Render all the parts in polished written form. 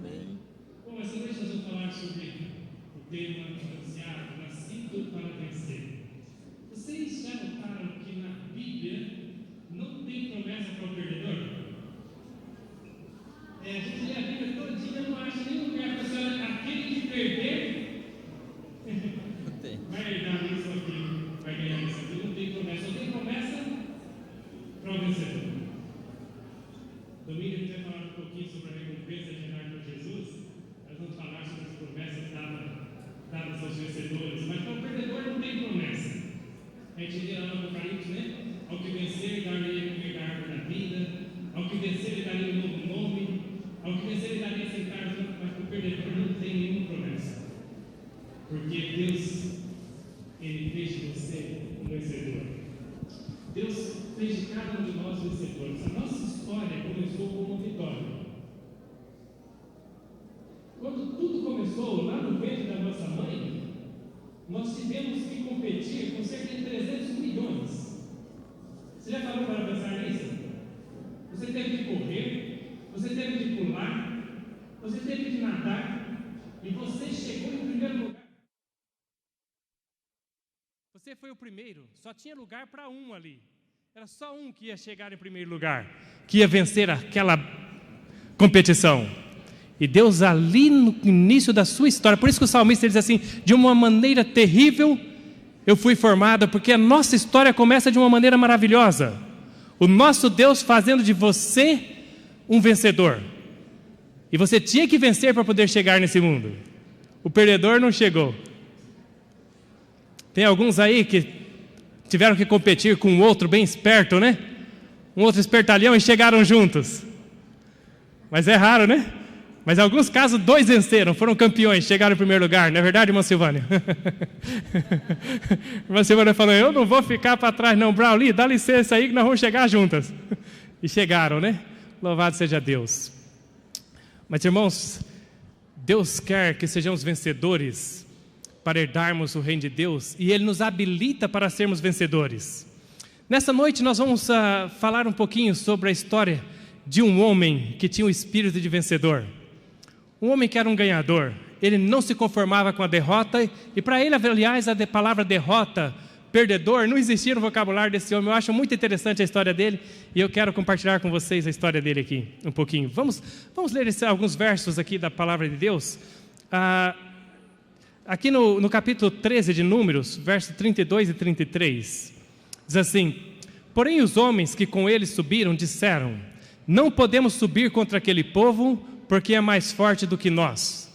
Amém. Bom, essa noite nós vamos falar sobre o tema anunciado, nascido para vencer. Vocês já notaram que na Bíblia não tem promessa para o perdedor? A gente lê a Bíblia todo dia e não acha nenhum lugar para ser aquele que perder vai herdar isso aqui, vai ganhar isso aqui. Não tem promessa, só tem promessa para o vencedor. Domingo a gente vai falar um pouquinho sobre a recompensa gerada por Jesus. Nós vamos falar sobre as promessas dadas aos vencedores, mas para o perdedor não tem promessa. A gente lê lá no Apocalipse, né? Ao que vencer, darei a comer da árvore da vida. Ao que vencer, ele daria um novo nome. Ao que vencer, ele daria sentar junto, mas para o perdedor não tem nenhuma promessa. Porque Deus, Ele fez de você um vencedor. Deus fez de cada um de nós vencedores. A nossa história começou com uma vitória. Quando tudo começou lá no ventre da nossa mãe, nós tivemos que competir com cerca de 300 milhões. Você já parou para pensar nisso? Você teve que correr, você teve que pular, você teve que nadar, e você chegou em primeiro lugar. Você foi o primeiro, só tinha lugar para um ali. Era só um que ia chegar em primeiro lugar, que ia vencer aquela competição. E Deus ali no início da sua história, por isso que o salmista diz assim, de uma maneira terrível eu fui formado, porque a nossa história começa de uma maneira maravilhosa. O nosso Deus fazendo de você um vencedor. E você tinha que vencer para poder chegar nesse mundo. O perdedor não chegou. Tem alguns aí que tiveram que competir com um outro bem esperto, né? Um outro espertalhão e chegaram juntos. Mas é raro, né? Mas em alguns casos, 2 venceram, foram campeões, chegaram em primeiro lugar. Não é verdade, irmã Silvânia? Irmã Silvânia falou, eu não vou ficar para trás não, Brownlee, dá licença aí que nós vamos chegar juntas. E chegaram, né? Louvado seja Deus. Mas, irmãos, Deus quer que sejamos vencedores para herdarmos o reino de Deus, e Ele nos habilita para sermos vencedores. Nessa noite nós vamos falar um pouquinho sobre a história de um homem que tinha o espírito de vencedor. Um homem que era um ganhador. Ele não se conformava com a derrota, e para ele, aliás, a palavra derrota, perdedor, não existia no vocabulário desse homem. Eu acho muito interessante a história dele, e eu quero compartilhar com vocês a história dele aqui, um pouquinho. Vamos ler alguns versos aqui da palavra de Deus. Aqui no capítulo 13 de Números, versos 32 e 33, diz assim, porém os homens que com ele subiram disseram, não podemos subir contra aquele povo, porque é mais forte do que nós.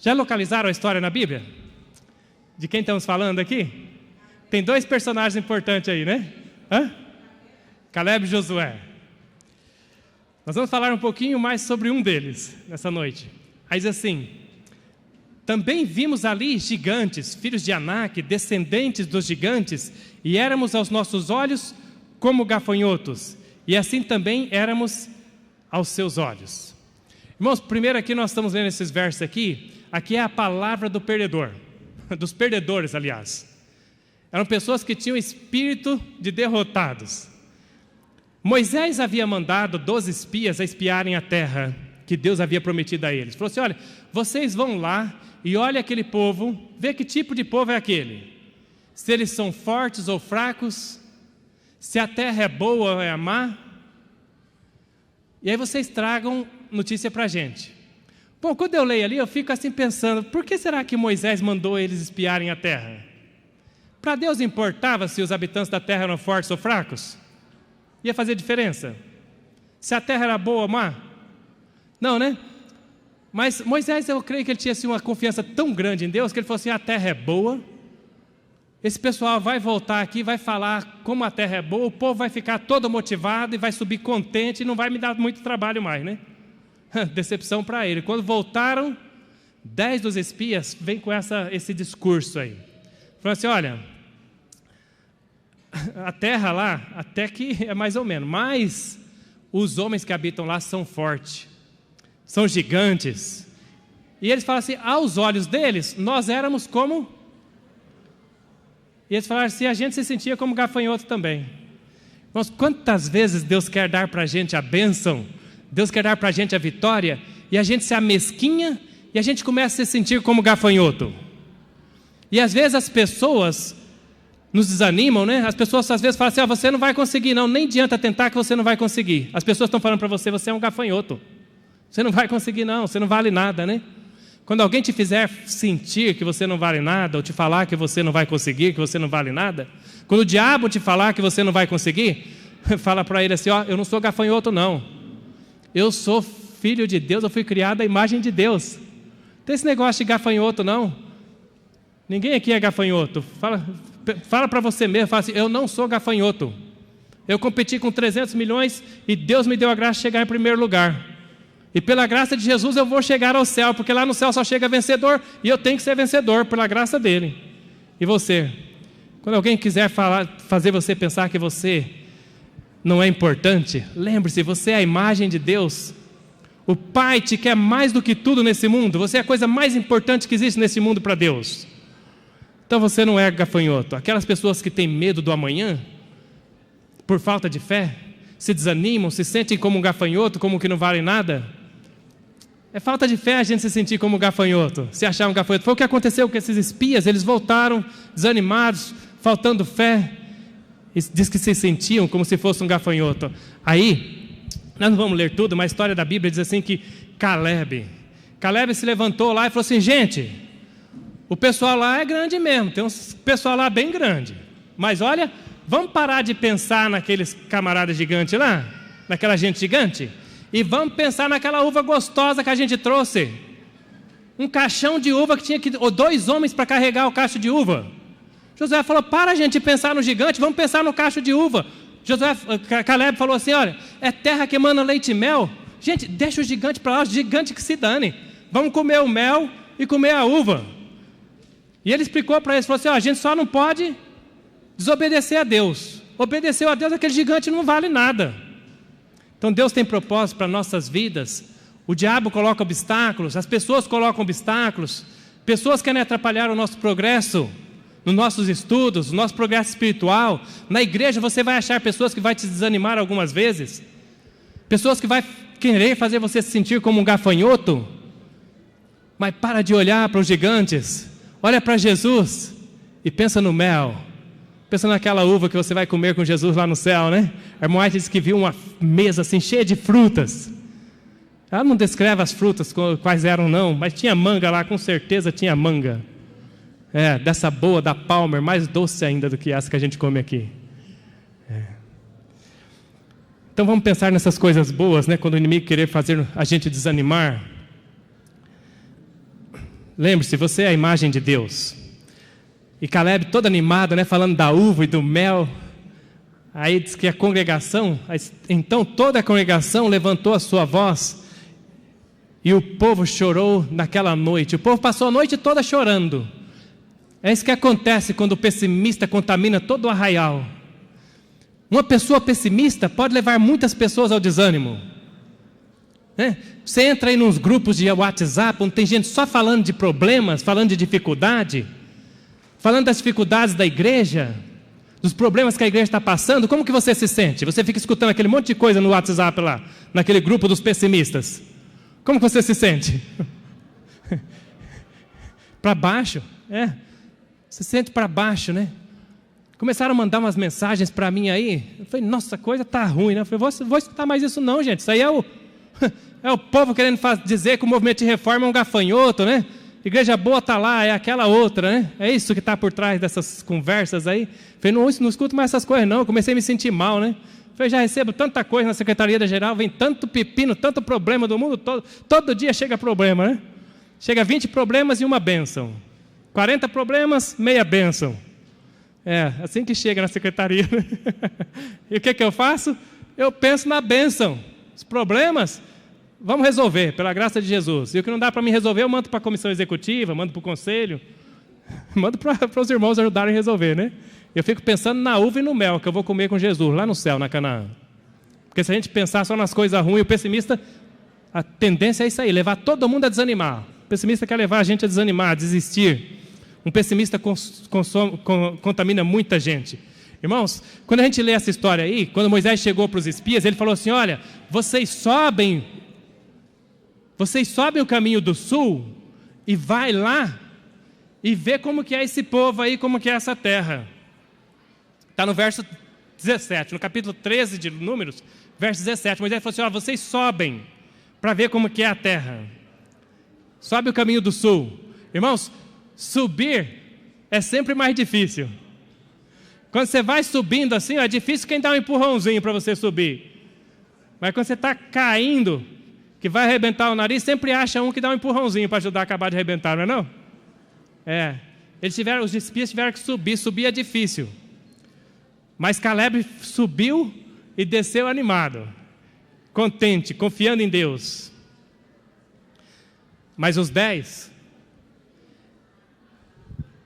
Já localizaram a história na Bíblia? De quem estamos falando aqui? Tem 2 personagens importantes aí, né? Caleb e Josué. Nós vamos falar um pouquinho mais sobre um deles, nessa noite. Aí diz assim, também vimos ali gigantes, filhos de Anak, descendentes dos gigantes, e éramos aos nossos olhos como gafanhotos, e assim também éramos aos seus olhos. Irmãos, primeiro aqui nós estamos vendo esses versos aqui é a palavra do perdedor, dos perdedores, aliás. Eram pessoas que tinham espírito de derrotados. Moisés havia mandado 12 espias a espiarem a terra que Deus havia prometido a eles. Falou assim, olha, vocês vão lá e olha aquele povo, vê que tipo de povo é aquele. Se eles são fortes ou fracos, se a terra é boa ou é má. E aí vocês tragam notícia para a gente. Bom, quando eu leio ali, eu fico assim pensando, por que será que Moisés mandou eles espiarem a terra? Para Deus importava se os habitantes da terra eram fortes ou fracos? Ia fazer diferença? Se a terra era boa ou má? Não, né? Mas Moisés, eu creio que ele tinha assim, uma confiança tão grande em Deus, que ele falou assim, a terra é boa, esse pessoal vai voltar aqui, vai falar como a terra é boa, o povo vai ficar todo motivado e vai subir contente e não vai me dar muito trabalho mais, né? Decepção para ele. Quando voltaram, 10 dos espias vêm com esse discurso aí. Falando assim, olha, a terra lá, até que é mais ou menos, mas os homens que habitam lá são fortes, são gigantes. E eles falam assim, aos olhos deles, nós éramos como... E eles falaram assim, a gente se sentia como gafanhoto também. Mas quantas vezes Deus quer dar para a gente a bênção Deus quer dar para a gente a vitória, e a gente se amesquinha, e a gente começa a se sentir como gafanhoto. E às vezes as pessoas nos desanimam, né? As pessoas às vezes falam assim, você não vai conseguir não, nem adianta tentar que você não vai conseguir. As pessoas estão falando para você, você é um gafanhoto. Você não vai conseguir não, você não vale nada, né? Quando alguém te fizer sentir que você não vale nada, ou te falar que você não vai conseguir, que você não vale nada, quando o diabo te falar que você não vai conseguir, fala para ele assim, eu não sou gafanhoto não. Eu sou filho de Deus, eu fui criado à imagem de Deus. Não tem esse negócio de gafanhoto não. Ninguém aqui é gafanhoto. Fala para você mesmo, fala assim, eu não sou gafanhoto. Eu competi com 300 milhões e Deus me deu a graça de chegar em primeiro lugar. E pela graça de Jesus eu vou chegar ao céu, porque lá no céu só chega vencedor, e eu tenho que ser vencedor pela graça dele. E você? Quando alguém quiser fazer você pensar que você não é importante, lembre-se, você é a imagem de Deus. O Pai te quer mais do que tudo nesse mundo. Você é a coisa mais importante que existe nesse mundo para Deus. Então você não é gafanhoto. Aquelas pessoas que têm medo do amanhã, por falta de fé, se desanimam, se sentem como um gafanhoto, como que não vale nada. É falta de fé a gente se sentir como um gafanhoto, se achar um gafanhoto. Foi o que aconteceu com esses espias, eles voltaram desanimados, faltando fé, e diz que se sentiam como se fosse um gafanhoto. Aí, nós não vamos ler tudo, mas a história da Bíblia diz assim que Caleb se levantou lá e falou assim, gente, o pessoal lá é grande mesmo, tem um pessoal lá bem grande, mas olha, vamos parar de pensar naqueles camaradas gigantes lá, naquela gente gigante, e vamos pensar naquela uva gostosa que a gente trouxe. Um caixão de uva que tinha ou 2 homens para carregar o cacho de uva. Josué falou, para a gente pensar no gigante, vamos pensar no cacho de uva. Caleb falou assim, olha, é terra que emana leite e mel. Gente, deixa o gigante para lá, o gigante que se dane. Vamos comer o mel e comer a uva. E ele explicou para eles, falou assim, a gente só não pode desobedecer a Deus. Obedeceu a Deus, aquele gigante não vale nada. Então Deus tem propósito para nossas vidas. O diabo coloca obstáculos, as pessoas colocam obstáculos, pessoas querem atrapalhar o nosso progresso, nos nossos estudos, no nosso progresso espiritual. Na igreja você vai achar pessoas que vão te desanimar algumas vezes, pessoas que vão querer fazer você se sentir como um gafanhoto. Mas para de olhar para os gigantes, olha para Jesus e pensa no mel. Pensa naquela uva que você vai comer com Jesus lá no céu, né? A irmã White disse que viu uma mesa assim cheia de frutas. Ela não descreve as frutas quais eram não, mas tinha manga lá, com certeza tinha manga. Dessa boa, da Palmer, mais doce ainda do que essa que a gente come aqui. Então vamos pensar nessas coisas boas, né? Quando o inimigo querer fazer a gente desanimar. Lembre-se, você é a imagem de Deus. E Caleb todo animado, né, falando da uva e do mel. Aí diz que a congregação, então toda a congregação levantou a sua voz, e o povo chorou naquela noite. O povo passou a noite toda chorando. É isso que acontece quando o pessimista contamina todo o arraial. Uma pessoa pessimista pode levar muitas pessoas ao desânimo. Você entra aí nos grupos de WhatsApp, onde tem gente só falando de problemas, falando de dificuldade, falando das dificuldades da igreja, dos problemas que a igreja está passando. Como que você se sente? Você fica escutando aquele monte de coisa no WhatsApp lá, naquele grupo dos pessimistas. Como que você se sente? Para baixo, se sente para baixo, né? Começaram a mandar umas mensagens para mim aí. Eu falei, nossa, a coisa está ruim, né? Eu falei, vou escutar mais isso não, gente. Isso aí é o povo querendo dizer que o movimento de reforma é um gafanhoto, né? Igreja boa está lá, é aquela outra, né? É isso que está por trás dessas conversas aí. Falei, não escuto mais essas coisas não. Comecei a me sentir mal, né? Falei, já recebo tanta coisa na Secretaria da Geral, vem tanto pepino, tanto problema do mundo todo. Todo dia chega problema, né? Chega 20 problemas e uma bênção. 40 problemas, meia bênção. Assim que chega na secretaria. E o que eu faço? Eu penso na bênção. Os problemas, vamos resolver, pela graça de Jesus. E o que não dá para mim resolver, eu mando para a comissão executiva, mando para o conselho, mando para os irmãos ajudarem a resolver, né? Eu fico pensando na uva e no mel que eu vou comer com Jesus, lá no céu, na Canaã. Porque se a gente pensar só nas coisas ruins, o pessimista, a tendência é isso aí, levar todo mundo a desanimar. O pessimista quer levar a gente a desanimar, a desistir. Um pessimista contamina muita gente. Irmãos, quando a gente lê essa história aí, quando Moisés chegou para os espias, ele falou assim: olha, vocês sobem o caminho do sul e vai lá e vê como que é esse povo aí, como que é essa terra. Está no verso 17, no capítulo 13 de Números, verso 17, Moisés falou assim: olha, vocês sobem para ver como que é a terra. Sobe o caminho do sul. Irmãos, subir é sempre mais difícil. Quando você vai subindo assim, é difícil quem dá um empurrãozinho para você subir. Mas quando você está caindo, que vai arrebentar o nariz, sempre acha um que dá um empurrãozinho para ajudar a acabar de arrebentar, não é não? Os espias tiveram que subir é difícil. Mas Caleb subiu e desceu animado, contente, confiando em Deus. Mas os 10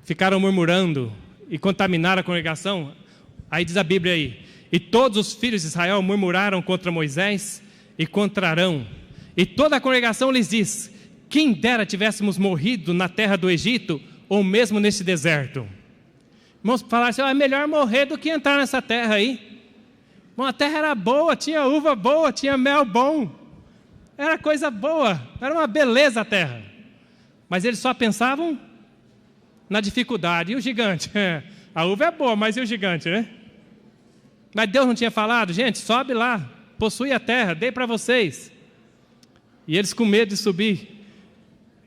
ficaram murmurando e contaminaram a congregação. Aí diz a Bíblia aí: e todos os filhos de Israel murmuraram contra Moisés e contra Arão. E toda a congregação lhes diz: quem dera tivéssemos morrido na terra do Egito, ou mesmo nesse deserto. Irmãos, falaram assim: é melhor morrer do que entrar nessa terra aí. Bom, a terra era boa, tinha uva boa, tinha mel bom. Era coisa boa, era uma beleza a terra. Mas eles só pensavam na dificuldade. E o gigante? A uva é boa, mas e o gigante, né? Mas Deus não tinha falado: gente, sobe lá, possui a terra, dei para vocês. E eles com medo de subir.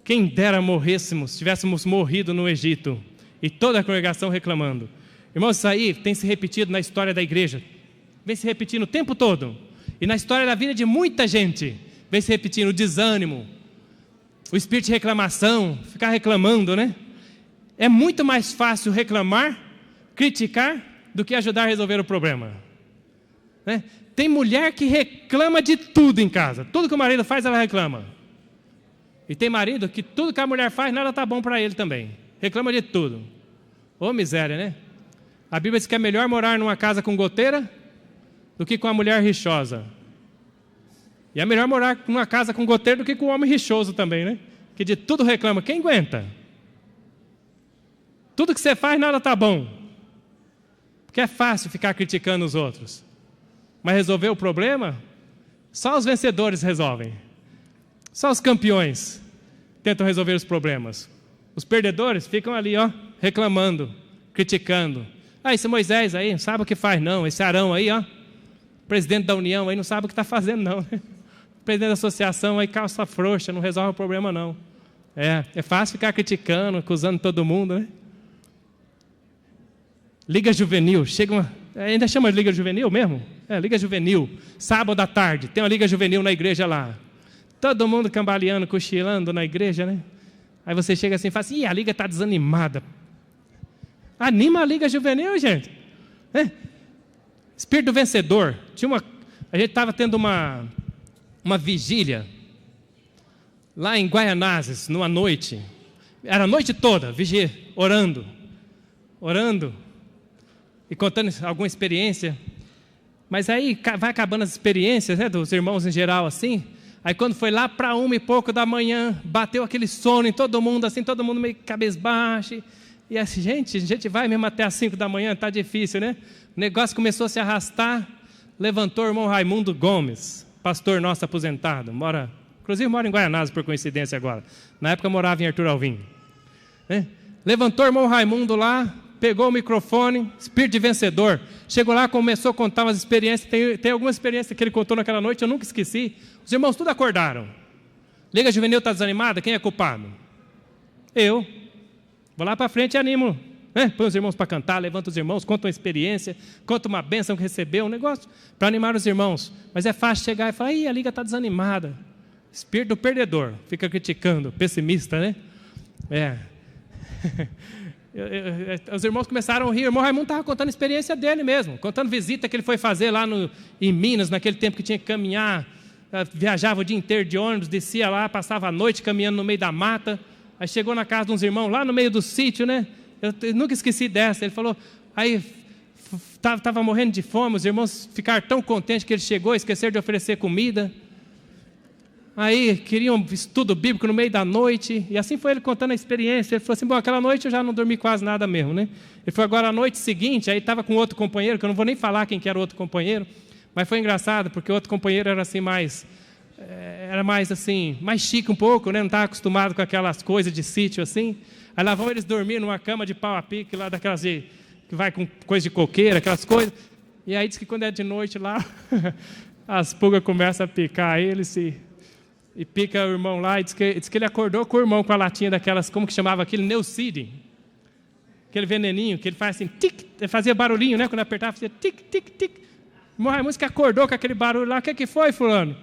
Quem dera morrêssemos, tivéssemos morrido no Egito. E toda a congregação reclamando. Irmãos, isso aí tem se repetido na história da igreja. Vem se repetindo o tempo todo. E na história da vida de muita gente, vem se repetindo o desânimo, o espírito de reclamação, ficar reclamando, né? É muito mais fácil reclamar, criticar, do que ajudar a resolver o problema, né? Tem mulher que reclama de tudo em casa. Tudo que o marido faz, ela reclama. E tem marido que tudo que a mulher faz, nada está bom para ele também. Reclama de tudo. Ô miséria, né? A Bíblia diz que é melhor morar numa casa com goteira do que com a mulher rixosa. E é melhor morar numa casa com goteira do que com um homem rixoso também, né? Que de tudo reclama. Quem aguenta? Tudo que você faz, nada está bom. Porque é fácil ficar criticando os outros. Mas resolver o problema, só os vencedores resolvem. Só os campeões tentam resolver os problemas. Os perdedores ficam ali, ó, reclamando, criticando. Esse Moisés aí não sabe o que faz não. Esse Arão aí, ó, presidente da União aí, não sabe o que está fazendo não. Presidente da associação aí, calça frouxa, não resolve o problema não. É fácil ficar criticando, acusando todo mundo, né? Liga Juvenil, ainda chama de Liga Juvenil mesmo? Liga Juvenil, sábado à tarde, tem uma Liga Juvenil na igreja lá. Todo mundo cambaleando, cochilando na igreja, né? Aí você chega assim e fala assim: a Liga está desanimada. Anima a Liga Juvenil, gente. Espírito vencedor. A gente estava tendo uma vigília lá em Guaianazes, numa noite. Era a noite toda, vigia, orando e contando alguma experiência. Mas aí vai acabando as experiências, né, dos irmãos em geral assim. Aí quando foi lá para 1h pouco da manhã, bateu aquele sono em todo mundo, assim, todo mundo meio cabisbaixo. E assim, gente, a gente vai mesmo até às 5 da manhã, está difícil, né? O negócio começou a se arrastar. Levantou o irmão Raimundo Gomes, pastor nosso aposentado, inclusive mora em Guaianazes por coincidência agora. Na época morava em Arthur Alvim. Levantou o irmão Raimundo lá, pegou o microfone, espírito de vencedor. Chegou lá, começou a contar umas experiências. Tem algumas experiências que ele contou naquela noite, eu nunca esqueci. Os irmãos tudo acordaram. Liga Juvenil está desanimada? Quem é culpado? Eu. Vou lá para frente e animo. Põe os irmãos para cantar, levanta os irmãos, conta uma experiência, conta uma bênção que recebeu, um negócio para animar os irmãos. Mas é fácil chegar e falar: a Liga está desanimada. Espírito do perdedor, fica criticando, pessimista, né? Os irmãos começaram a rir. O irmão Raimundo estava contando a experiência dele mesmo, contando visita que ele foi fazer lá em Minas, naquele tempo que tinha que caminhar, viajava o dia inteiro de ônibus, descia lá, passava a noite caminhando no meio da mata. Aí chegou na casa de uns irmãos lá no meio do sítio, né? Eu nunca esqueci dessa. Ele falou, aí estava morrendo de fome, os irmãos ficaram tão contentes que ele chegou, esqueceram de oferecer comida. Aí queriam estudo bíblico no meio da noite, e assim foi ele contando a experiência. Ele falou assim, bom, aquela noite eu já não dormi quase nada mesmo, né? Ele falou, agora a noite seguinte, aí estava com outro companheiro, que eu não vou nem falar quem que era o outro companheiro, mas foi engraçado, porque o outro companheiro era assim mais chique um pouco, né? Não estava acostumado com aquelas coisas de sítio assim. Aí lá vão eles dormir numa cama de pau a pique, lá daquelas que vai com coisa de coqueira, aquelas coisas. E aí diz que quando é de noite lá, as pulgas começam a picar eles e pica o irmão lá, e diz que ele acordou com o irmão com a latinha daquelas, como que chamava aquele? Neucid. Aquele veneninho, que ele faz assim, tic, ele fazia barulhinho, né? Quando apertava, fazia tic, tic, tic. O irmão Raimundo que acordou com aquele barulho lá, o que foi, fulano?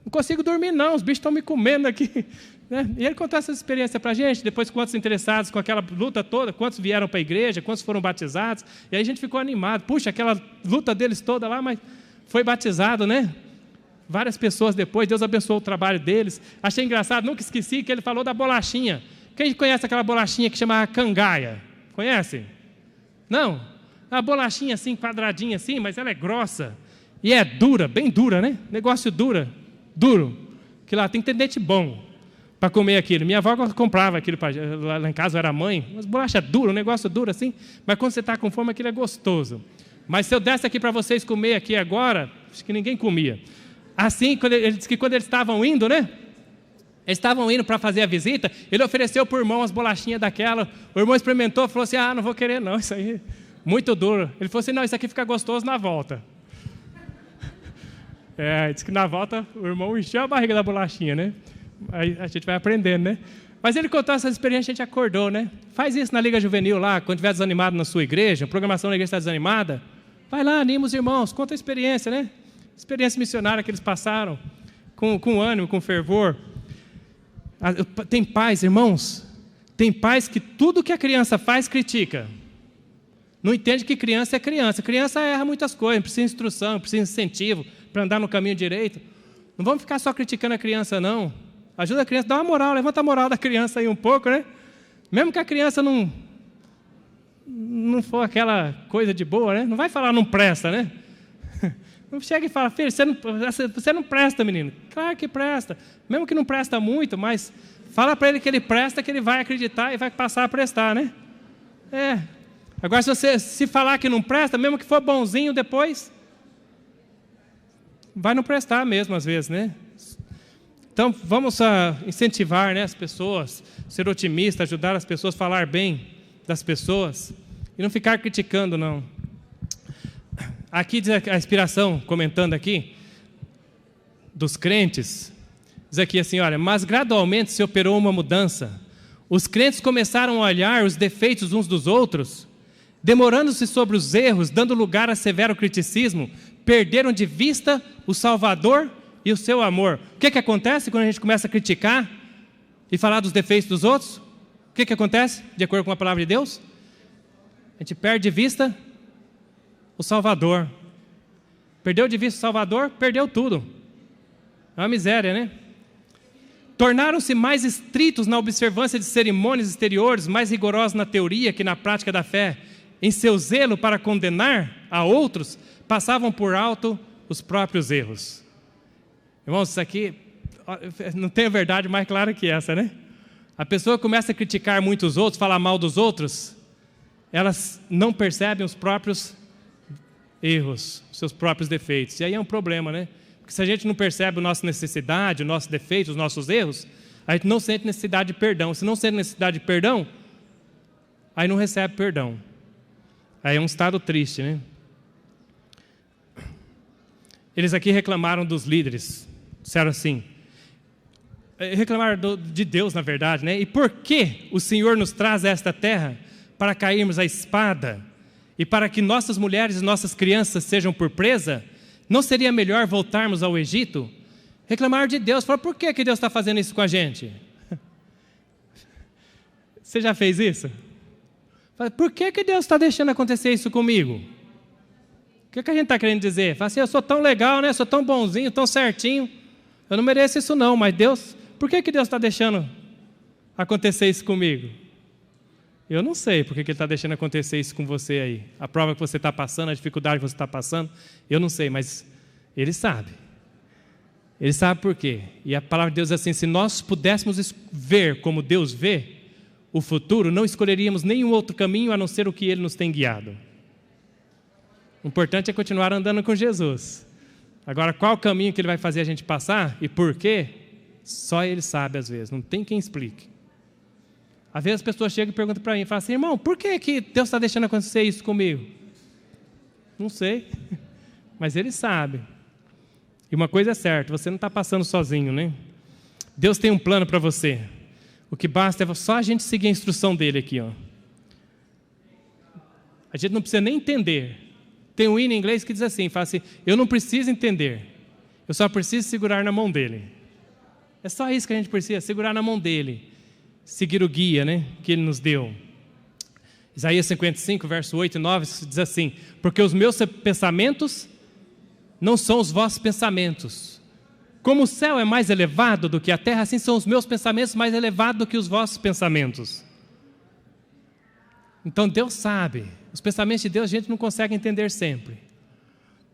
Não consigo dormir não, os bichos estão me comendo aqui. Né? E ele contou essa experiência para a gente, depois quantos interessados com aquela luta toda, quantos vieram para a igreja, quantos foram batizados, e aí a gente ficou animado. Puxa, aquela luta deles toda lá, mas foi batizado, né? Várias pessoas depois, Deus abençoou o trabalho deles. Achei engraçado, nunca esqueci que ele falou da bolachinha. Quem conhece aquela bolachinha que chamava cangaia? Conhece? Não? Uma bolachinha assim, quadradinha assim, mas ela é grossa. E é dura, bem dura, né? Negócio duro. Que lá tem que ter dente bom para comer aquilo. Minha avó comprava aquilo, lá em casa eu era mãe, umas bolachas duras, um negócio duro assim, mas quando você está com fome aquilo é gostoso. Mas se eu desse aqui para vocês comer aqui agora, acho que ninguém comia. Assim, ele disse que quando eles estavam indo, né? Eles estavam indo para fazer a visita, ele ofereceu para o irmão as bolachinhas daquela, o irmão experimentou e falou assim, não vou querer não, isso aí muito duro. Ele falou assim, não, isso aqui fica gostoso na volta. Disse que na volta o irmão encheu a barriga da bolachinha, né? Aí a gente vai aprendendo, né? Mas ele contou essa experiência, a gente acordou, né? Faz isso na Liga Juvenil lá, quando estiver desanimado na sua igreja, a programação da igreja está desanimada, vai lá, anima os irmãos, conta a experiência, né? Experiência missionária que eles passaram, com ânimo, com fervor. Tem pais, irmãos, tem pais que tudo que a criança faz, critica. Não entende que criança é criança. Criança erra muitas coisas, precisa de instrução, precisa de incentivo para andar no caminho direito. Não vamos ficar só criticando a criança, não. Ajuda a criança, dá uma moral, levanta a moral da criança aí um pouco, né? Mesmo que a criança não for aquela coisa de boa, né? Não vai falar não presta, né? Não chega e fala, filho, você não presta, menino. Claro que presta. Mesmo que não presta muito, mas fala para ele que ele presta, que ele vai acreditar e vai passar a prestar, né? Agora, se você falar que não presta, mesmo que for bonzinho depois, vai não prestar mesmo, às vezes, né? Então, vamos incentivar, né, as pessoas, ser otimista, ajudar as pessoas a falar bem das pessoas e não ficar criticando, não. Aqui diz a inspiração, comentando aqui, dos crentes, diz aqui assim, olha, mas gradualmente se operou uma mudança. Os crentes começaram a olhar os defeitos uns dos outros, demorando-se sobre os erros, dando lugar a severo criticismo, perderam de vista o Salvador e o seu amor. O que acontece quando a gente começa a criticar e falar dos defeitos dos outros? O que acontece, de acordo com a palavra de Deus? A gente perde de vista o Salvador. Perdeu de vista o Salvador, perdeu tudo. É uma miséria, né? Tornaram-se mais estritos na observância de cerimônias exteriores, mais rigorosos na teoria que na prática da fé. Em seu zelo para condenar a outros, passavam por alto os próprios erros. Irmãos, isso aqui não tem a verdade mais clara que essa, né? A pessoa começa a criticar muito os outros, falar mal dos outros, elas não percebem os próprios erros, os seus próprios defeitos. E aí é um problema, né? Porque se a gente não percebe a nossa necessidade, o nosso defeito, os nossos erros, a gente não sente necessidade de perdão. Se não sente necessidade de perdão, aí não recebe perdão. Aí é um estado triste, né? Eles aqui reclamaram dos líderes, disseram assim, reclamaram de Deus, na verdade, né? E por que o Senhor nos traz a esta terra para cairmos à espada e para que nossas mulheres e nossas crianças sejam por presa? Não seria melhor voltarmos ao Egito? Reclamaram de Deus, falaram, por que Deus está fazendo isso com a gente? Você já fez isso? Por que Deus está deixando acontecer isso comigo? O que a gente está querendo dizer? Fala assim, eu sou tão legal, né? Sou tão bonzinho, tão certinho. Eu não mereço isso não, mas Deus... Por que Deus está deixando acontecer isso comigo? Eu não sei por que Ele está deixando acontecer isso com você aí. A prova que você está passando, a dificuldade que você está passando, eu não sei, mas Ele sabe. Ele sabe por quê. E a palavra de Deus é assim: se nós pudéssemos ver como Deus vê o futuro, não escolheríamos nenhum outro caminho a não ser o que Ele nos tem guiado. O importante é continuar andando com Jesus. Agora, qual caminho que Ele vai fazer a gente passar e por quê? Só Ele sabe às vezes, não tem quem explique. Às vezes as pessoas chegam e perguntam para mim, falam assim: irmão, por que Deus está deixando acontecer isso comigo? Não sei, mas Ele sabe. E uma coisa é certa, você não está passando sozinho, né? Deus tem um plano para você. O que basta é só a gente seguir a instrução dele aqui, ó. A gente não precisa nem entender. Tem um hino em inglês que diz assim, fala assim: eu não preciso entender, eu só preciso segurar na mão dele. É só isso que a gente precisa, segurar na mão dele, seguir o guia, né, que ele nos deu. Isaías 55, verso 8 e 9 diz assim: porque os meus pensamentos não são os vossos pensamentos. Como o céu é mais elevado do que a terra, assim são os meus pensamentos mais elevados do que os vossos pensamentos. Então Deus sabe. Os pensamentos de Deus a gente não consegue entender sempre.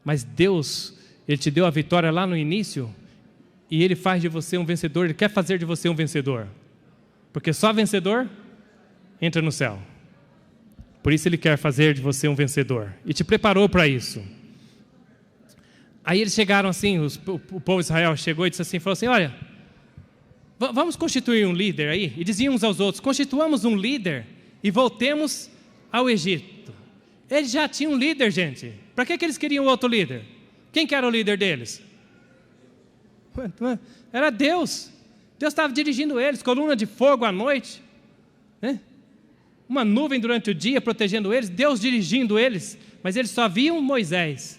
Mas Deus, Ele te deu a vitória lá no início e Ele faz de você um vencedor. Ele quer fazer de você um vencedor. Porque só vencedor entra no céu. Por isso Ele quer fazer de você um vencedor. E te preparou para isso. Aí eles chegaram assim, o povo de Israel chegou e disse assim, falou assim: olha, vamos constituir um líder aí. E diziam uns aos outros: constituamos um líder e voltemos ao Egito. Eles já tinham um líder, gente. Para que eles queriam outro líder? Quem que era o líder deles? Era Deus. Deus estava dirigindo eles, coluna de fogo à noite, né? Uma nuvem durante o dia protegendo eles, Deus dirigindo eles, mas eles só viam Moisés.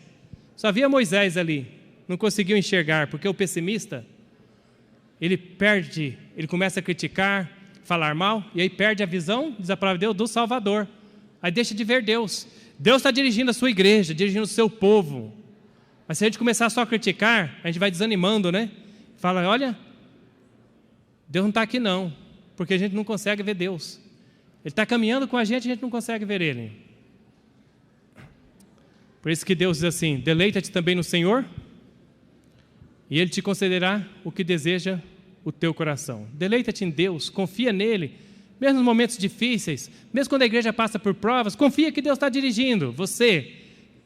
Só via Moisés ali, não conseguiu enxergar, porque o pessimista, ele perde, ele começa a criticar, falar mal, e aí perde a visão, diz a palavra de Deus, do Salvador. Aí deixa de ver Deus. Deus está dirigindo a sua igreja, dirigindo o seu povo. Mas se a gente começar só a criticar, a gente vai desanimando, né? Fala: olha, Deus não está aqui não, porque a gente não consegue ver Deus. Ele está caminhando com a gente não consegue ver Ele. Por isso que Deus diz assim: deleita-te também no Senhor, e Ele te concederá o que deseja o teu coração. Deleita-te em Deus, confia nele, mesmo nos momentos difíceis, mesmo quando a igreja passa por provas, confia que Deus está dirigindo você,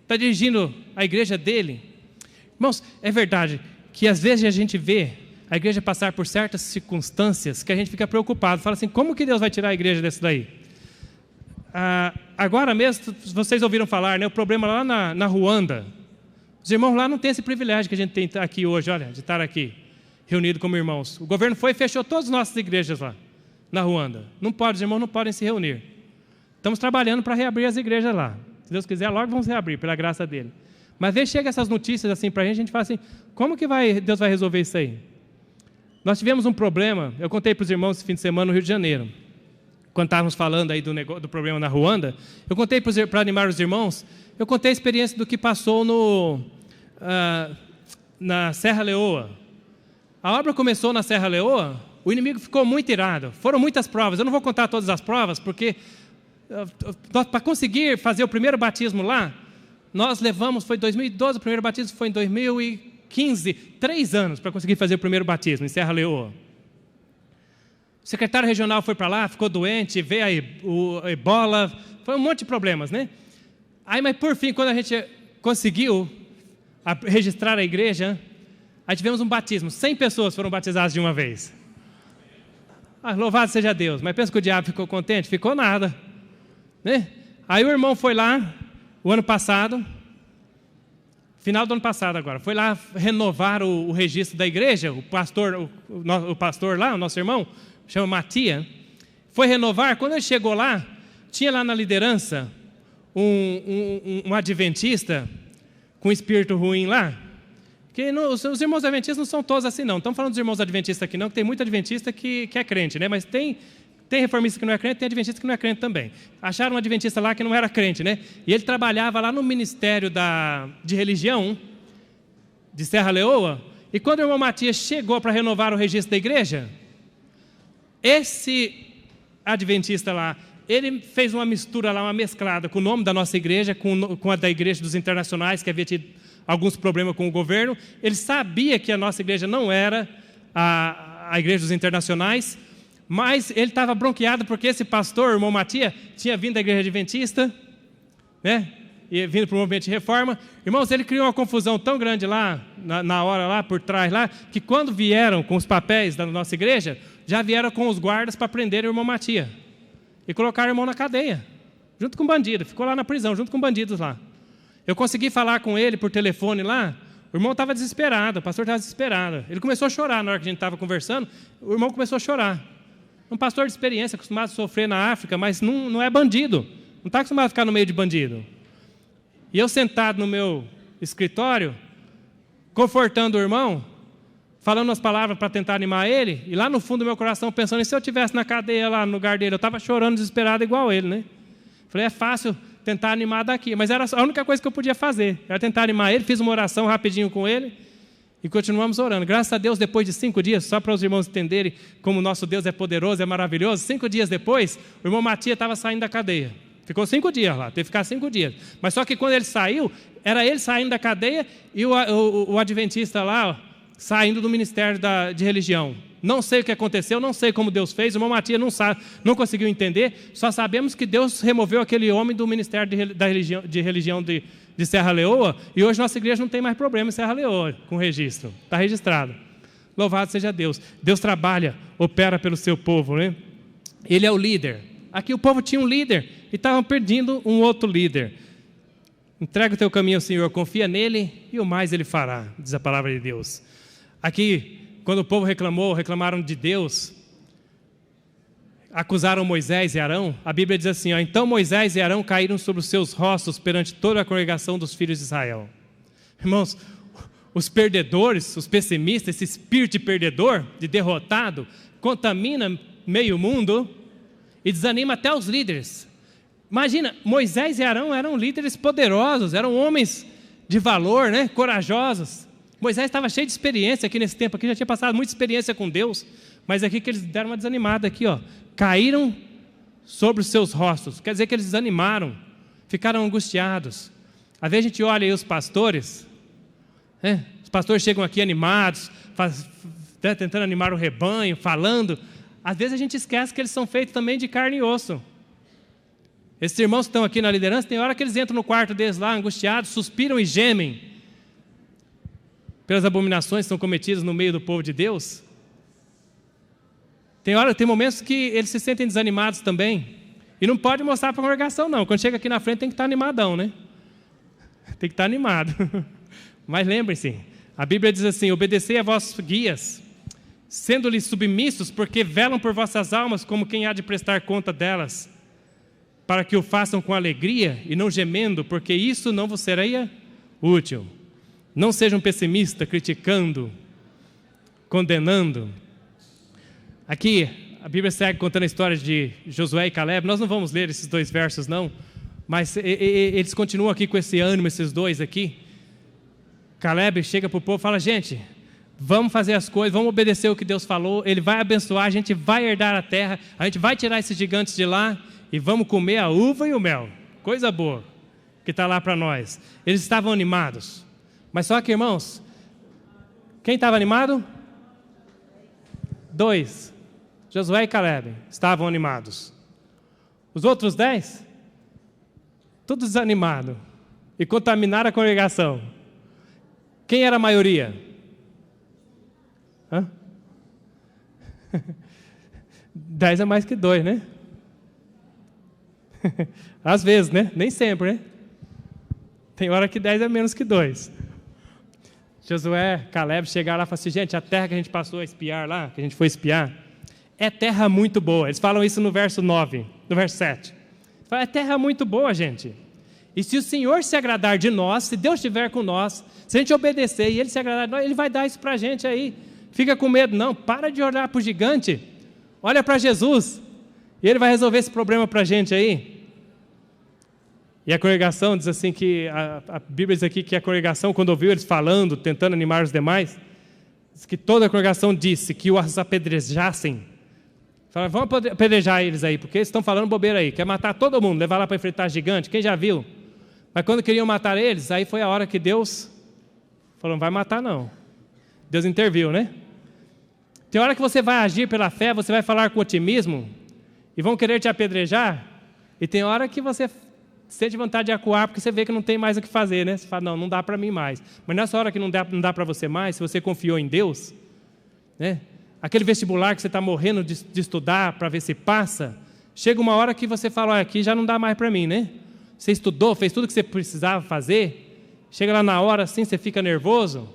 está dirigindo a igreja dele. Irmãos, é verdade que às vezes a gente vê a igreja passar por certas circunstâncias que a gente fica preocupado, fala assim: como que Deus vai tirar a igreja desse daí? Agora mesmo, vocês ouviram falar, né, o problema lá na Ruanda. Os irmãos lá não têm esse privilégio que a gente tem aqui hoje, olha, de estar aqui, reunido como irmãos. O governo foi e fechou todas as nossas igrejas lá, na Ruanda. Não pode, os irmãos não podem se reunir. Estamos trabalhando para reabrir as igrejas lá. Se Deus quiser, logo vamos reabrir, pela graça dele. Mas vê, chega essas notícias assim para a gente fala assim: como que Deus vai resolver isso aí? Nós tivemos um problema, eu contei para os irmãos esse fim de semana no Rio de Janeiro. Quando estávamos falando aí do problema na Ruanda, eu contei para animar os irmãos, eu contei a experiência do que passou na Serra Leoa. A obra começou na Serra Leoa, o inimigo ficou muito irado, foram muitas provas, eu não vou contar todas as provas, porque para conseguir fazer o primeiro batismo lá, nós levamos, foi em 2012, o primeiro batismo foi em 2015, 3 anos para conseguir fazer o primeiro batismo em Serra Leoa. O secretário regional foi para lá, ficou doente, veio a ebola, foi um monte de problemas, né? Aí, mas por fim, quando a gente conseguiu registrar a igreja, aí tivemos um batismo, 100 pessoas foram batizadas de uma vez. Louvado seja Deus, mas pensa que o diabo ficou contente? Ficou nada, né? Aí o irmão foi lá, o ano passado, final do ano passado agora, foi lá renovar o registro da igreja, o pastor lá, o nosso irmão, chama Matia, foi renovar. Quando ele chegou lá, tinha lá na liderança um adventista com espírito ruim lá, que os irmãos adventistas não são todos assim não, estamos falando dos irmãos adventistas aqui não, que tem muito adventista que é crente, né? Mas tem reformista que não é crente, tem adventista que não é crente também. Acharam um adventista lá que não era crente, né? E ele trabalhava lá no Ministério de Religião de Serra Leoa, e quando o irmão Matias chegou para renovar o registro da igreja, esse adventista lá, ele fez uma mistura lá, uma mesclada com o nome da nossa igreja, com a da igreja dos internacionais, que havia tido alguns problemas com o governo. Ele sabia que a nossa igreja não era a igreja dos internacionais, mas ele estava bronqueado porque esse pastor, o irmão Matias, tinha vindo da igreja adventista, né? E vindo para o movimento de reforma. Irmãos, ele criou uma confusão tão grande lá, na hora lá, por trás lá, que quando vieram com os papéis da nossa igreja, já vieram com os guardas para prender o irmão Matias. E colocaram o irmão na cadeia, junto com bandido. Ficou lá na prisão, junto com bandidos lá. Eu consegui falar com ele por telefone lá. O irmão estava desesperado, o pastor estava desesperado. Ele começou a chorar na hora que a gente estava conversando. O irmão começou a chorar. Um pastor de experiência, acostumado a sofrer na África, mas não é bandido. Não está acostumado a ficar no meio de bandido. E eu sentado no meu escritório, confortando o irmão, falando as palavras para tentar animar ele, e lá no fundo do meu coração pensando, e se eu estivesse na cadeia lá no lugar dele? Eu estava chorando desesperado igual ele, né? Falei, é fácil tentar animar daqui, mas era a única coisa que eu podia fazer, era tentar animar ele. Fiz uma oração rapidinho com ele, e continuamos orando. Graças a Deus, depois de 5 dias, só para os irmãos entenderem como o nosso Deus é poderoso, é maravilhoso, 5 dias depois, o irmão Matias estava saindo da cadeia. Ficou 5 dias lá, teve que ficar 5 dias. Mas só que quando ele saiu, era ele saindo da cadeia e o adventista lá, ó, saindo do ministério de religião. Não sei o que aconteceu, não sei como Deus fez, o irmão Matias não conseguiu entender, só sabemos que Deus removeu aquele homem do ministério de religião de Serra Leoa, e hoje nossa igreja não tem mais problema em Serra Leoa com registro, está registrado. Louvado seja Deus. Deus trabalha, opera pelo seu povo, né? Ele é o líder. Aqui o povo tinha um líder e estavam perdendo um outro líder. Entrega o teu caminho ao Senhor, confia nele e o mais ele fará, diz a palavra de Deus. Aqui, quando o povo reclamaram de Deus, acusaram Moisés e Arão, a Bíblia diz assim, ó, então Moisés e Arão caíram sobre os seus rostos perante toda a congregação dos filhos de Israel. Irmãos, os perdedores, os pessimistas, esse espírito de perdedor, de derrotado, contamina meio mundo e desanima até os líderes. Imagina, Moisés e Arão eram líderes poderosos, eram homens de valor, né? Corajosos. Moisés estava cheio de experiência aqui nesse tempo, aqui já tinha passado muita experiência com Deus, mas aqui que eles deram uma desanimada aqui, ó, caíram sobre os seus rostos, quer dizer que eles desanimaram, ficaram angustiados. Às vezes a gente olha aí os pastores, né? Os pastores chegam aqui animados, tentando animar o rebanho, falando. Às vezes a gente esquece que eles são feitos também de carne e osso. Esses irmãos que estão aqui na liderança, tem hora que eles entram no quarto deles lá, angustiados, suspiram e gemem pelas abominações que são cometidas no meio do povo de Deus. Tem momentos que eles se sentem desanimados também. E não pode mostrar para a congregação, não. Quando chega aqui na frente tem que estar animadão, né? Tem que estar animado. Mas lembrem-se, a Bíblia diz assim, obedecei a vossos guias, sendo-lhes submissos, porque velam por vossas almas como quem há de prestar conta delas, para que o façam com alegria e não gemendo, porque isso não vos seria útil. Não sejam pessimistas, criticando, condenando. Aqui, a Bíblia segue contando a história de Josué e Caleb. Nós não vamos ler esses 2 versos, não, mas eles continuam aqui com esse ânimo, esses 2 aqui. Caleb chega para o povo e fala, gente, vamos fazer as coisas, vamos obedecer o que Deus falou, Ele vai abençoar, a gente vai herdar a terra, a gente vai tirar esses gigantes de lá e vamos comer a uva e o mel. Coisa boa que está lá para nós. Eles estavam animados. Mas só que, irmãos, quem estava animado? 2. Josué e Caleb estavam animados. Os outros 10, tudo desanimado. E contaminaram a congregação. Quem era a maioria? 10 é mais que 2, né? Às vezes, né? Nem sempre, né? Tem hora que 10 é menos que 2. Josué, Caleb chegaram lá e falaram assim, gente, a terra que a gente passou a espiar lá, que a gente foi espiar, é terra muito boa. Eles falam isso no verso 9, no verso 7. Falam, é terra muito boa, gente. E se o Senhor se agradar de nós, se Deus estiver com nós, se a gente obedecer e Ele se agradar de nós, Ele vai dar isso para a gente aí. Fica com medo, não. Para de olhar para o gigante. Olha para Jesus. E Ele vai resolver esse problema para a gente aí. E a congregação diz assim que, a Bíblia diz aqui que a congregação, quando ouviu eles falando, tentando animar os demais, diz que toda a congregação disse que os apedrejassem. Falaram, vamos apedrejar eles aí, porque eles estão falando bobeira aí, quer matar todo mundo, levar lá para enfrentar gigante, quem já viu? Mas quando queriam matar eles, aí foi a hora que Deus Falou, não vai matar não. Deus interviu, né? Tem hora que você vai agir pela fé, você vai falar com otimismo, e vão querer te apedrejar, e tem hora que você sente vontade de acuar, porque você vê que não tem mais o que fazer, né? Você fala, não dá para mim mais. Mas nessa hora que não dá para você mais, se você confiou em Deus, né? Aquele vestibular que você está morrendo de estudar para ver se passa, chega uma hora que você fala, olha, aqui já não dá mais para mim, né? Você estudou, fez tudo o que você precisava fazer, chega lá na hora assim, você fica nervoso.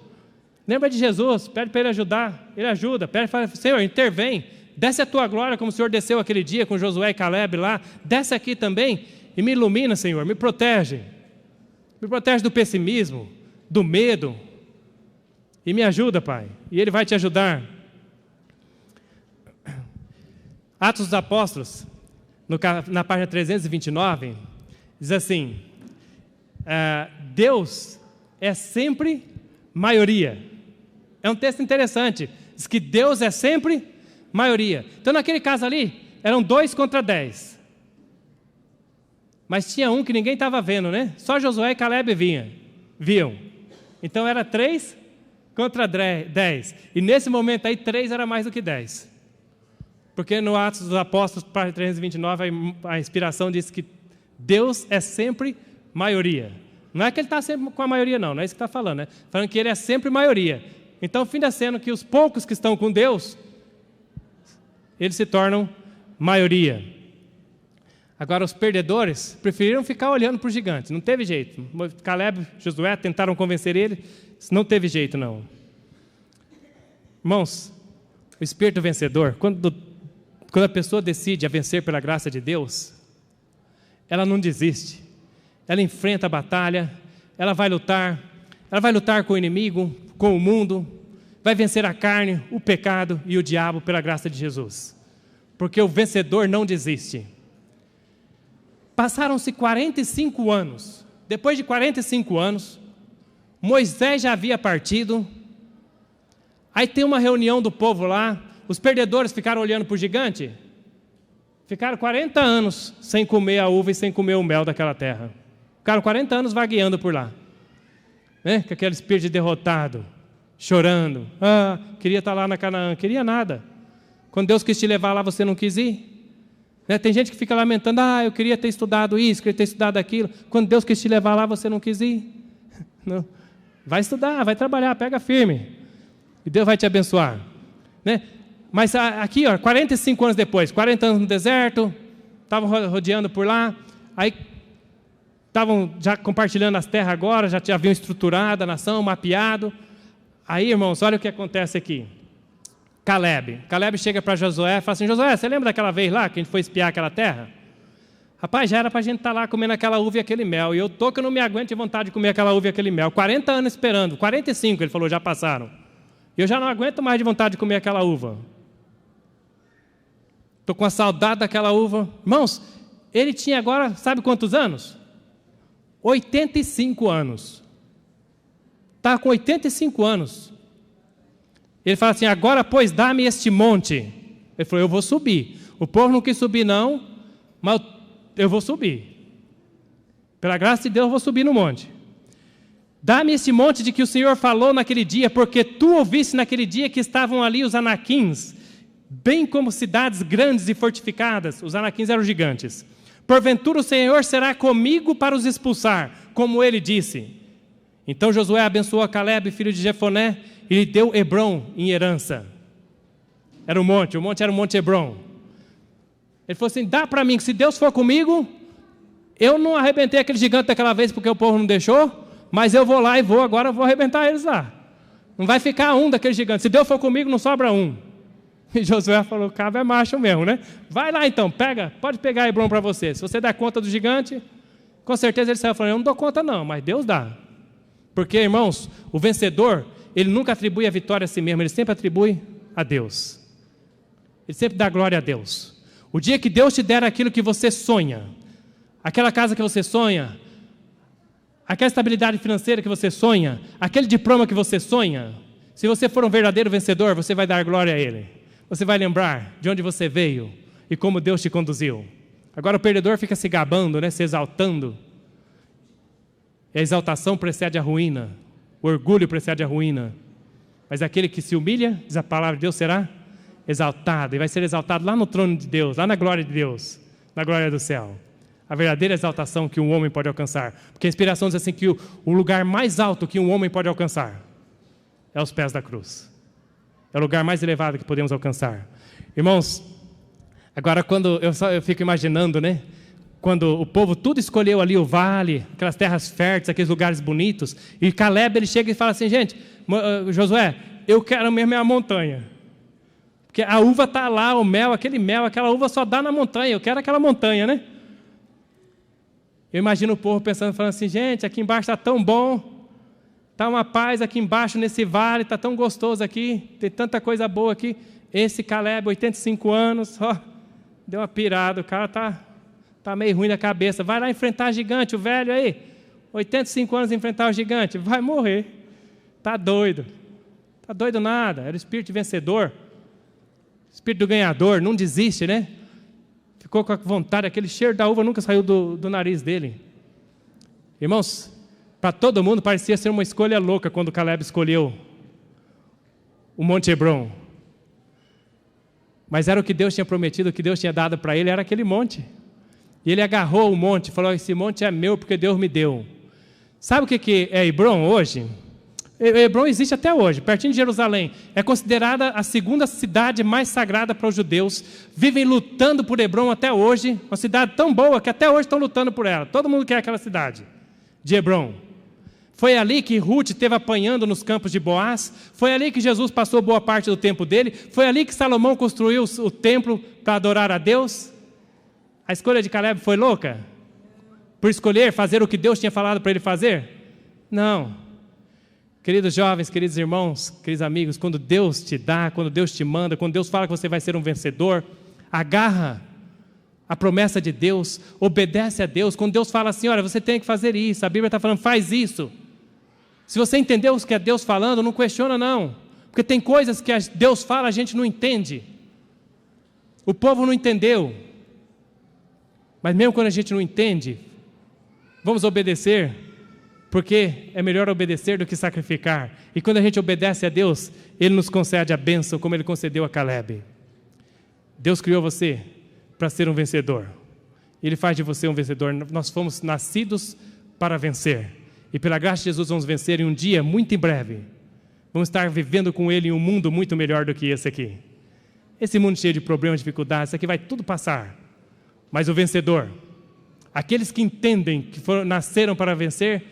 Lembra de Jesus, pede para Ele ajudar, Ele ajuda, pede para Ele, Senhor, intervém, desce a Tua glória como o Senhor desceu aquele dia com Josué e Caleb lá, desce aqui também e me ilumina, Senhor, me protege do pessimismo, do medo, e me ajuda, Pai, e Ele vai te ajudar. Atos dos Apóstolos, na página 329, diz assim, Deus é sempre maioria. É um texto interessante, diz que Deus é sempre maioria. Então naquele caso ali, eram 2 contra 10. Mas tinha um que ninguém estava vendo, né? Só Josué e Caleb viam. Então era 3 contra 10. E nesse momento aí, 3 era mais do que 10. Porque no Atos dos Apóstolos, página 329, a inspiração diz que Deus é sempre maioria. Não é que Ele está sempre com a maioria, não é isso que está falando, né? Falando que Ele é sempre maioria. Então, fim da cena que os poucos que estão com Deus, eles se tornam maioria. Agora, os perdedores preferiram ficar olhando para o gigante. Não teve jeito. Caleb e Josué tentaram convencer ele. Não teve jeito, não. Irmãos, o espírito vencedor, quando a pessoa decide a vencer pela graça de Deus, ela não desiste. Ela enfrenta a batalha, ela vai lutar com o inimigo, com o mundo, vai vencer a carne, o pecado e o diabo pela graça de Jesus. Porque o vencedor não desiste. Passaram-se 45 anos. Depois de 45 anos, Moisés já havia partido. Aí tem uma reunião do povo lá. Os perdedores ficaram olhando para o gigante. Ficaram 40 anos sem comer a uva e sem comer o mel daquela terra. Ficaram 40 anos vagueando por lá. Né? Com aquele espírito de derrotado, chorando. Queria estar lá na Canaã. Queria nada. Quando Deus quis te levar lá, você não quis ir. Né? Tem gente que fica lamentando, eu queria ter estudado isso, queria ter estudado aquilo. Quando Deus quis te levar lá, você não quis ir. Não. Vai estudar, vai trabalhar, pega firme. E Deus vai te abençoar. Né? Mas aqui, 45 anos depois, 40 anos no deserto, estavam rodeando por lá, aí estavam já compartilhando as terras agora, já haviam estruturado a nação, mapeado. Aí, irmãos, olha o que acontece aqui. Caleb chega para Josué e fala assim, Josué, você lembra daquela vez lá que a gente foi espiar aquela terra? Rapaz, já era para a gente estar lá comendo aquela uva e aquele mel, e eu tô que eu não me aguento de vontade de comer aquela uva e aquele mel. 40 anos esperando, 45 ele falou, já passaram. Eu já não aguento mais de vontade de comer aquela uva. Estou com a saudade daquela uva. Irmãos, ele tinha agora, sabe quantos anos? 85 anos. Está com 85 anos. Ele fala assim, agora, pois, dá-me este monte. Ele falou, eu vou subir. O povo não quis subir, não, mas eu vou subir. Pela graça de Deus, eu vou subir no monte. Dá-me este monte de que o Senhor falou naquele dia, porque tu ouviste naquele dia que estavam ali os anaquins, bem como cidades grandes e fortificadas. Os anaquins eram gigantes. Porventura o Senhor será comigo para os expulsar, como ele disse. Então Josué abençoou a Caleb, filho de Jefoné, e lhe deu Hebrom em herança. Era o monte era o monte Hebrom. Ele falou assim, dá para mim, que se Deus for comigo, eu não arrebentei aquele gigante daquela vez porque o povo não deixou, mas eu vou lá e agora eu vou arrebentar eles lá. Não vai ficar um daquele gigante. Se Deus for comigo, não sobra um. E Josué falou, cabo é macho mesmo, né? Vai lá então, pode pegar Hebrom para você. Se você der conta do gigante, com certeza ele saiu falando, eu não dou conta não, mas Deus dá. Porque, irmãos, o vencedor, ele nunca atribui a vitória a si mesmo, ele sempre atribui a Deus. Ele sempre dá glória a Deus. O dia que Deus te der aquilo que você sonha, aquela casa que você sonha, aquela estabilidade financeira que você sonha, aquele diploma que você sonha, se você for um verdadeiro vencedor, você vai dar glória a Ele. Você vai lembrar de onde você veio e como Deus te conduziu. Agora o perdedor fica se gabando, né, se exaltando. E a exaltação precede a ruína. O orgulho precede a ruína. Mas aquele que se humilha, diz a palavra de Deus, será exaltado. E vai ser exaltado lá no trono de Deus, lá na glória de Deus, na glória do céu. A verdadeira exaltação que um homem pode alcançar. Porque a inspiração diz assim que o lugar mais alto que um homem pode alcançar é os pés da cruz. É o lugar mais elevado que podemos alcançar. Irmãos, agora quando eu fico imaginando, né? Quando o povo tudo escolheu ali o vale, aquelas terras férteis, aqueles lugares bonitos, e Caleb ele chega e fala assim, gente, Josué, eu quero mesmo é a montanha. Porque a uva está lá, o mel, aquela uva só dá na montanha, eu quero aquela montanha, né? Eu imagino o povo pensando, falando assim, gente, aqui embaixo está tão bom, está uma paz aqui embaixo nesse vale, está tão gostoso aqui, tem tanta coisa boa aqui. Esse Caleb, 85 anos, ó, deu uma pirada, o cara está meio ruim da cabeça, vai lá enfrentar gigante, o velho aí, 85 anos enfrentar o gigante, vai morrer, está doido nada, era o espírito vencedor, espírito do ganhador, não desiste, né? Ficou com a vontade, aquele cheiro da uva nunca saiu do nariz dele. Irmãos, para todo mundo parecia ser uma escolha louca quando Caleb escolheu o Monte Hebron. Mas era o que Deus tinha prometido, o que Deus tinha dado para ele, era aquele monte. E ele agarrou o monte, falou, esse monte é meu porque Deus me deu. Sabe o que é Hebron hoje? Hebron existe até hoje, pertinho de Jerusalém. É considerada a segunda cidade mais sagrada para os judeus. Vivem lutando por Hebron até hoje. Uma cidade tão boa que até hoje estão lutando por ela. Todo mundo quer aquela cidade de Hebron. Foi ali que Ruth esteve apanhando nos campos de Boaz. Foi ali que Jesus passou boa parte do tempo dele. Foi ali que Salomão construiu o templo para adorar a Deus. A escolha de Caleb foi louca? Por escolher fazer o que Deus tinha falado para ele fazer? Não. Queridos jovens, queridos irmãos, queridos amigos, quando Deus te dá, quando Deus te manda, quando Deus fala que você vai ser um vencedor, agarra a promessa de Deus, obedece a Deus. Quando Deus fala assim, olha, você tem que fazer isso, a Bíblia está falando, faz isso. Se você entendeu o que é Deus falando, não questiona não, porque tem coisas que Deus fala, a gente não entende. O povo não entendeu, mas mesmo quando a gente não entende, vamos obedecer, porque é melhor obedecer do que sacrificar. E quando a gente obedece a Deus, Ele nos concede a bênção, como Ele concedeu a Caleb. Deus criou você para ser um vencedor. Ele faz de você um vencedor. Nós fomos nascidos para vencer. E pela graça de Jesus vamos vencer em um dia muito em breve. Vamos estar vivendo com Ele em um mundo muito melhor do que esse aqui. Esse mundo cheio de problemas, dificuldades, isso aqui vai tudo passar. Mas o vencedor, aqueles que entendem que nasceram para vencer,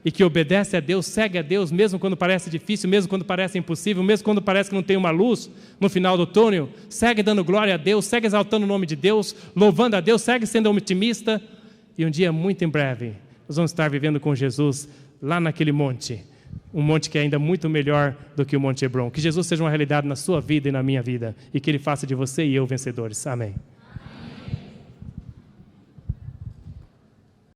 e que obedece a Deus, segue a Deus, mesmo quando parece difícil, mesmo quando parece impossível, mesmo quando parece que não tem uma luz no final do túnel, segue dando glória a Deus, segue exaltando o nome de Deus, louvando a Deus, segue sendo otimista, e um dia muito em breve, nós vamos estar vivendo com Jesus lá naquele monte, um monte que é ainda muito melhor do que o Monte Hebron. Que Jesus seja uma realidade na sua vida e na minha vida, e que Ele faça de você e eu vencedores. Amém.